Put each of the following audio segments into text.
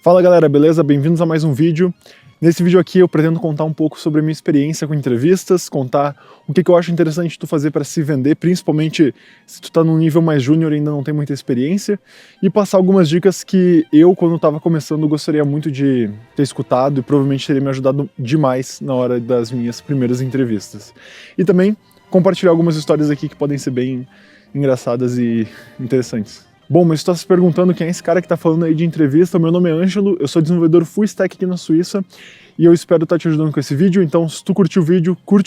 Fala galera, beleza? Bem-vindos a mais um vídeo. Nesse vídeo aqui eu pretendo contar um pouco sobre a minha experiência com entrevistas, contar o que eu acho interessante tu fazer para se vender, principalmente se tu tá num nível mais júnior e ainda não tem muita experiência, e passar algumas dicas que eu, quando estava começando, gostaria muito de ter escutado e provavelmente teria me ajudado demais na hora das minhas primeiras entrevistas. E também compartilhar algumas histórias aqui que podem ser bem engraçadas e interessantes. Bom, mas tu tá se perguntando quem é esse cara que tá falando aí de entrevista. Meu nome é Ângelo, eu sou desenvolvedor full stack aqui na Suíça e eu espero estar te ajudando com esse vídeo. Então, se tu curte o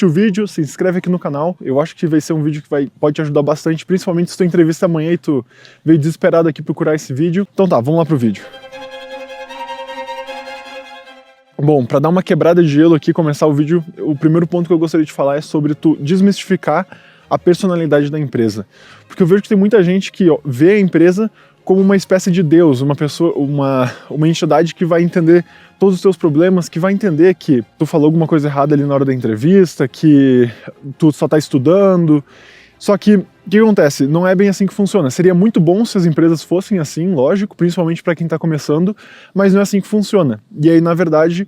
vídeo, se inscreve aqui no canal. Eu acho que vai ser um vídeo que pode te ajudar bastante, principalmente se tu entrevista amanhã e tu veio desesperado aqui procurar esse vídeo. Então tá, vamos lá pro vídeo. Bom, para dar uma quebrada de gelo aqui, começar o vídeo, o primeiro ponto que eu gostaria de falar é sobre tu desmistificar a personalidade da empresa. Porque eu vejo que tem muita gente que vê a empresa como uma espécie de Deus, uma pessoa, uma entidade que vai entender todos os teus problemas, que vai entender que tu falou alguma coisa errada ali na hora da entrevista, que tu só tá estudando. Só que, o que acontece? Não é bem assim que funciona. Seria muito bom se as empresas fossem assim, lógico, principalmente para quem tá começando, mas não é assim que funciona. E aí, na verdade,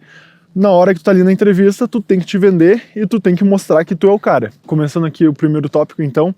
na hora que tu tá ali na entrevista, tu tem que te vender e tu tem que mostrar que tu é o cara. Começando aqui o primeiro tópico, então,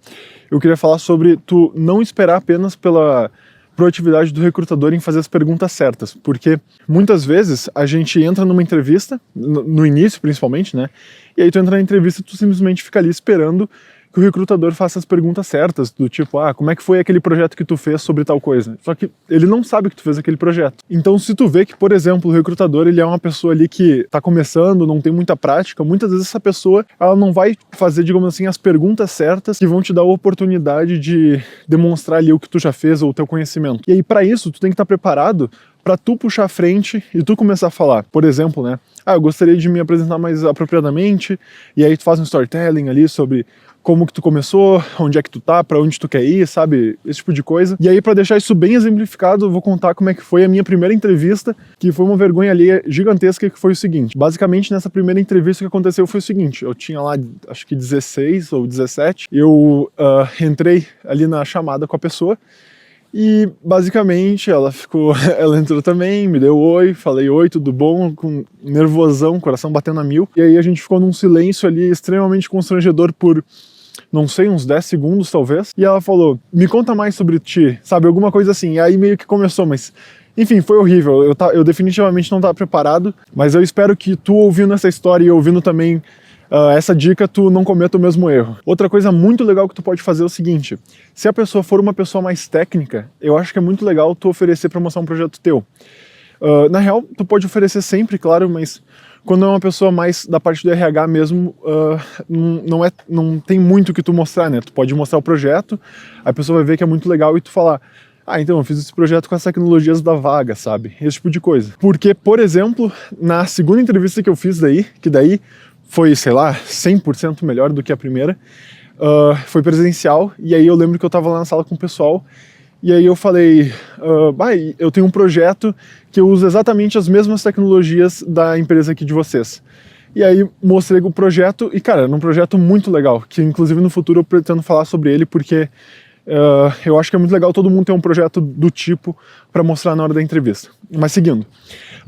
eu queria falar sobre tu não esperar apenas pela proatividade do recrutador em fazer as perguntas certas, porque muitas vezes a gente entra numa entrevista, no início principalmente, né, e aí tu entra na entrevista e tu simplesmente fica ali esperando que o recrutador faça as perguntas certas, do tipo, como é que foi aquele projeto que tu fez sobre tal coisa? Só que ele não sabe que tu fez aquele projeto. Então, se tu vê que, por exemplo, o recrutador, ele é uma pessoa ali que tá começando, não tem muita prática, muitas vezes essa pessoa, ela não vai fazer, digamos assim, as perguntas certas que vão te dar a oportunidade de demonstrar ali o que tu já fez ou o teu conhecimento. E aí, para isso, tu tem que estar preparado para tu puxar a frente e tu começar a falar. Por exemplo, né? Eu gostaria de me apresentar mais apropriadamente, e aí tu faz um storytelling ali sobre como que tu começou, onde é que tu tá, pra onde tu quer ir, sabe? Esse tipo de coisa. E aí, pra deixar isso bem exemplificado, eu vou contar como é que foi a minha primeira entrevista, que foi uma vergonha alheia gigantesca, que foi o seguinte. Basicamente, nessa primeira entrevista que aconteceu foi o seguinte, eu tinha lá, acho que 16 ou 17, eu entrei ali na chamada com a pessoa, e basicamente ela entrou também, me deu oi, falei oi, tudo bom, com nervosão, coração batendo a mil. E aí a gente ficou num silêncio ali extremamente constrangedor por, não sei, uns 10 segundos talvez. E ela falou, me conta mais sobre ti, sabe, alguma coisa assim. E aí meio que começou, mas enfim, foi horrível. Eu definitivamente não estava preparado, mas eu espero que tu ouvindo essa história e ouvindo também essa dica, tu não cometa o mesmo erro. Outra coisa muito legal que tu pode fazer é o seguinte, se a pessoa for uma pessoa mais técnica, eu acho que é muito legal tu oferecer para mostrar um projeto teu. Na real, tu pode oferecer sempre, claro, mas quando é uma pessoa mais da parte do RH mesmo, não tem muito o que tu mostrar, né? Tu pode mostrar o projeto, a pessoa vai ver que é muito legal e tu falar, então eu fiz esse projeto com as tecnologias da vaga, sabe? Esse tipo de coisa. Porque, por exemplo, na segunda entrevista que eu fiz que daí foi, sei lá, 100% melhor do que a primeira, foi presencial, e aí eu lembro que eu tava lá na sala com o pessoal, e aí eu falei, eu tenho um projeto que eu uso exatamente as mesmas tecnologias da empresa aqui de vocês. E aí mostrei o projeto, e cara, era um projeto muito legal, que inclusive no futuro eu pretendo falar sobre ele, porque eu acho que é muito legal todo mundo ter um projeto do tipo para mostrar na hora da entrevista. Mas seguindo,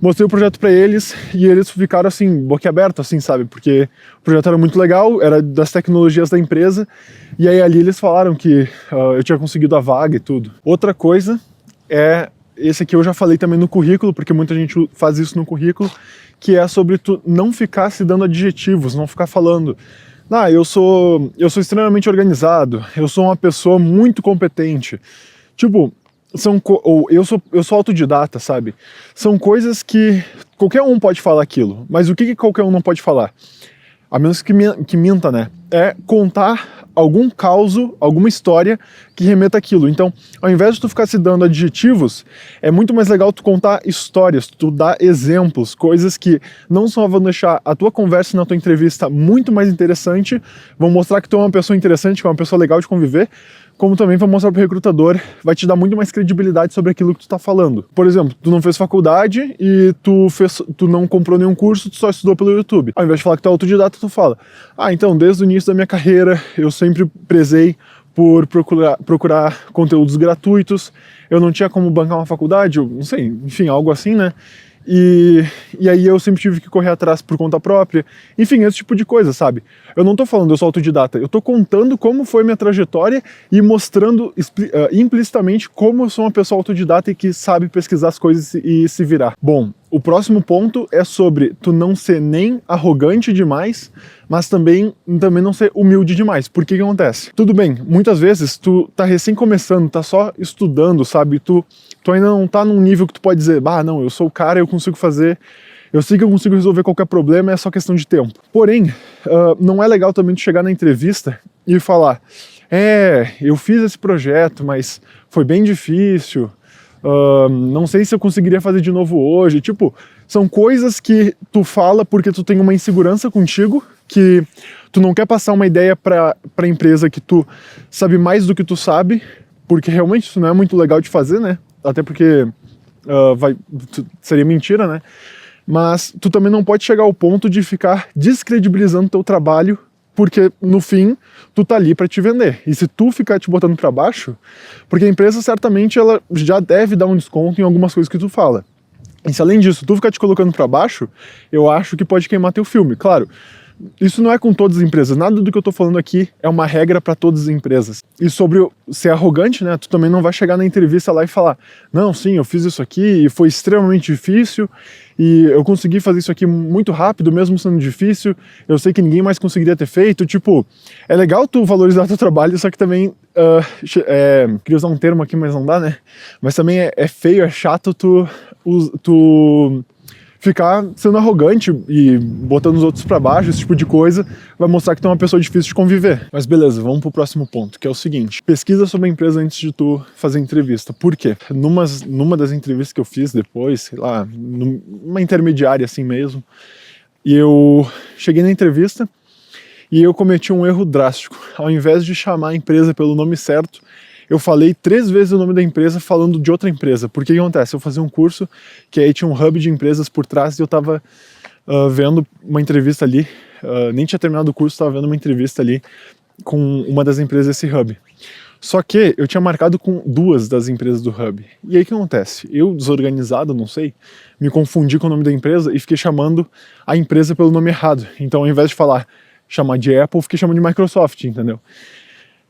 mostrei o projeto para eles e eles ficaram assim, boquiabertos, assim, sabe? Porque o projeto era muito legal, era das tecnologias da empresa, e aí ali eles falaram que eu tinha conseguido a vaga e tudo. Outra coisa esse aqui eu já falei também no currículo, porque muita gente faz isso no currículo, que é sobre tu não ficar se dando adjetivos, não ficar falando, eu sou extremamente organizado, eu sou uma pessoa muito competente. Tipo, eu sou autodidata, sabe? São coisas que qualquer um pode falar aquilo, mas o que qualquer um não pode falar? A menos que minta, né? É contar algum caso, alguma história que remeta aquilo. Então, ao invés de tu ficar se dando adjetivos, é muito mais legal tu contar histórias, tu dar exemplos, coisas que não só vão deixar a tua conversa na tua entrevista muito mais interessante, vão mostrar que tu é uma pessoa interessante, que é uma pessoa legal de conviver, como também vai mostrar pro recrutador, vai te dar muito mais credibilidade sobre aquilo que tu tá falando. Por exemplo, tu não fez faculdade e tu não comprou nenhum curso, tu só estudou pelo YouTube. Ao invés de falar que tu é autodidata, tu fala, então, desde o início da minha carreira, eu sempre prezei por procurar conteúdos gratuitos, eu não tinha como bancar uma faculdade, eu não sei, enfim, algo assim, né? E aí eu sempre tive que correr atrás por conta própria, enfim, esse tipo de coisa, sabe? Eu não tô falando eu sou autodidata, eu tô contando como foi minha trajetória e mostrando implicitamente como eu sou uma pessoa autodidata e que sabe pesquisar as coisas e se virar. Bom, o próximo ponto é sobre tu não ser nem arrogante demais, mas também não ser humilde demais. Por que acontece? Tudo bem, muitas vezes tu tá recém começando, tá só estudando, sabe? Tu ainda não tá num nível que tu pode dizer, não, eu sou o cara, eu consigo fazer, eu sei que eu consigo resolver qualquer problema, é só questão de tempo. Porém, não é legal também tu chegar na entrevista e falar, eu fiz esse projeto, mas foi bem difícil, não sei se eu conseguiria fazer de novo hoje. Tipo, são coisas que tu fala porque tu tem uma insegurança contigo, que tu não quer passar uma ideia pra empresa que tu sabe mais do que tu sabe, porque realmente isso não é muito legal de fazer, né? Até porque seria mentira, né? Mas tu também não pode chegar ao ponto de ficar descredibilizando teu trabalho, porque no fim tu tá ali para te vender. E se tu ficar te botando para baixo, porque a empresa certamente ela já deve dar um desconto em algumas coisas que tu fala. E se além disso tu ficar te colocando para baixo, eu acho que pode queimar teu filme. Claro, isso não é com todas as empresas, nada do que eu tô falando aqui é uma regra para todas as empresas. E sobre ser arrogante, né, tu também não vai chegar na entrevista lá e falar, não, sim, eu fiz isso aqui e foi extremamente difícil e eu consegui fazer isso aqui muito rápido, mesmo sendo difícil, eu sei que ninguém mais conseguiria ter feito. Tipo, é legal tu valorizar teu trabalho, só que também, queria usar um termo aqui, mas não dá, né, mas também é feio, é chato tu ficar sendo arrogante e botando os outros pra baixo, esse tipo de coisa, vai mostrar que tu é uma pessoa difícil de conviver. Mas beleza, vamos pro próximo ponto, que é o seguinte: pesquisa sobre a empresa antes de tu fazer entrevista. Por quê? Numa das entrevistas que eu fiz depois, sei lá, numa intermediária assim mesmo, e eu cheguei na entrevista e eu cometi um erro drástico. Ao invés de chamar a empresa pelo nome certo, eu falei 3 vezes o nome da empresa falando de outra empresa. Porque o que acontece? Eu fazia um curso que aí tinha um hub de empresas por trás e eu tava vendo uma entrevista ali, nem tinha terminado o curso, tava vendo uma entrevista ali com uma das empresas desse hub. Só que eu tinha marcado com 2 das empresas do hub. E aí o que acontece? Eu, desorganizado, não sei, me confundi com o nome da empresa e fiquei chamando a empresa pelo nome errado. Então ao invés de chamar de Apple, fiquei chamando de Microsoft, entendeu?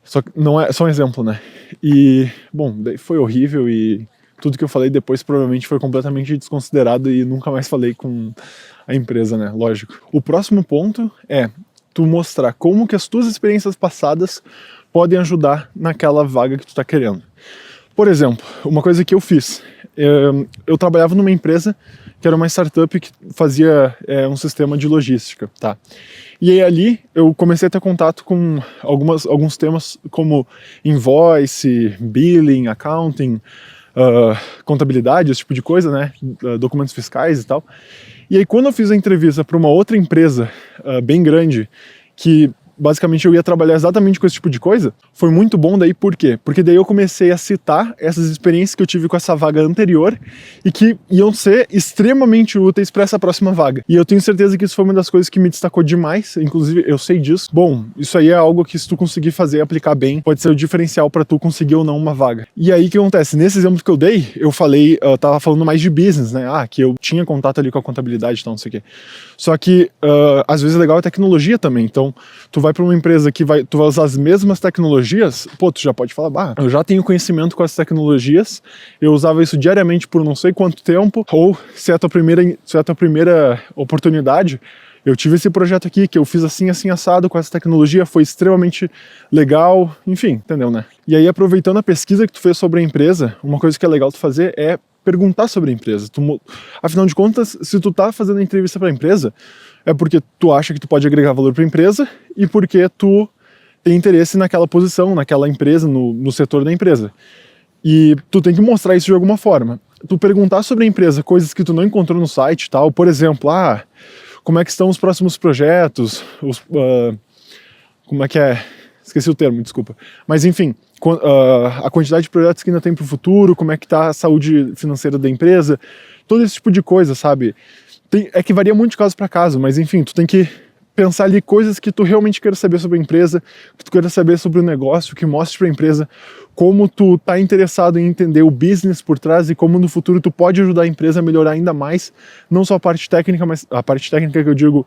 Só que não é só um exemplo, né? E, bom, daí foi horrível e tudo que eu falei depois provavelmente foi completamente desconsiderado e nunca mais falei com a empresa, né? Lógico. O próximo ponto é tu mostrar como que as tuas experiências passadas podem ajudar naquela vaga que tu tá querendo. Por exemplo, uma coisa que eu fiz, eu trabalhava numa empresa que era uma startup que fazia um sistema de logística, tá? E aí ali eu comecei a ter contato com alguns temas como invoice, billing, accounting, contabilidade, esse tipo de coisa, né? Documentos fiscais e tal. E aí quando eu fiz a entrevista para uma outra empresa bem grande, que basicamente eu ia trabalhar exatamente com esse tipo de coisa, foi muito bom daí. Por quê? Porque daí eu comecei a citar essas experiências que eu tive com essa vaga anterior e que iam ser extremamente úteis para essa próxima vaga. E eu tenho certeza que isso foi uma das coisas que me destacou demais, inclusive eu sei disso. Bom, isso aí é algo que se tu conseguir fazer e aplicar bem, pode ser o diferencial para tu conseguir ou não uma vaga. E aí o que acontece? Nesse exemplo que eu dei, eu tava falando mais de business, né? Que eu tinha contato ali com a contabilidade e tal, não sei o quê. Só que às vezes é legal a tecnologia também, então tu vai para uma empresa que tu vai usar as mesmas tecnologias, pô, tu já pode falar, eu já tenho conhecimento com as tecnologias, eu usava isso diariamente por não sei quanto tempo, ou se é a tua primeira oportunidade, eu tive esse projeto aqui que eu fiz assim, assim, assado com essa tecnologia, foi extremamente legal, enfim, entendeu, né? E aí, aproveitando a pesquisa que tu fez sobre a empresa, uma coisa que é legal tu fazer é perguntar sobre a empresa. Afinal de contas, se tu tá fazendo a entrevista para a empresa, é porque tu acha que tu pode agregar valor para a empresa e porque tu tem interesse naquela posição, naquela empresa, no setor da empresa. E tu tem que mostrar isso de alguma forma. Tu perguntar sobre a empresa coisas que tu não encontrou no site e tal, por exemplo, como é que estão os próximos projetos, como é que é? Esqueci o termo, desculpa. Mas enfim, a quantidade de projetos que ainda tem para o futuro, como é que tá a saúde financeira da empresa, todo esse tipo de coisa, sabe? É que varia muito de caso para caso, mas enfim, tu tem que pensar ali coisas que tu realmente queira saber sobre a empresa, que tu queira saber sobre o negócio, que mostre para a empresa como tu tá interessado em entender o business por trás e como no futuro tu pode ajudar a empresa a melhorar ainda mais, não só a parte técnica, mas a parte técnica que eu digo,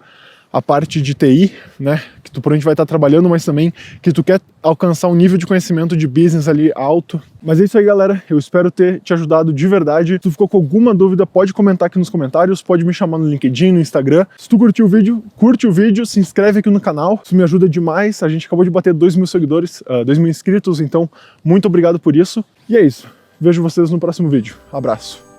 a parte de TI, né, que tu provavelmente vai estar trabalhando, mas também que tu quer alcançar um nível de conhecimento de business ali alto. Mas é isso aí, galera, eu espero ter te ajudado de verdade. Se tu ficou com alguma dúvida, pode comentar aqui nos comentários, pode me chamar no LinkedIn, no Instagram. Se tu curtiu o vídeo, curte o vídeo, se inscreve aqui no canal, isso me ajuda demais. A gente acabou de bater 2.000 seguidores, 2.000 inscritos, então muito obrigado por isso. E é isso, vejo vocês no próximo vídeo. Abraço!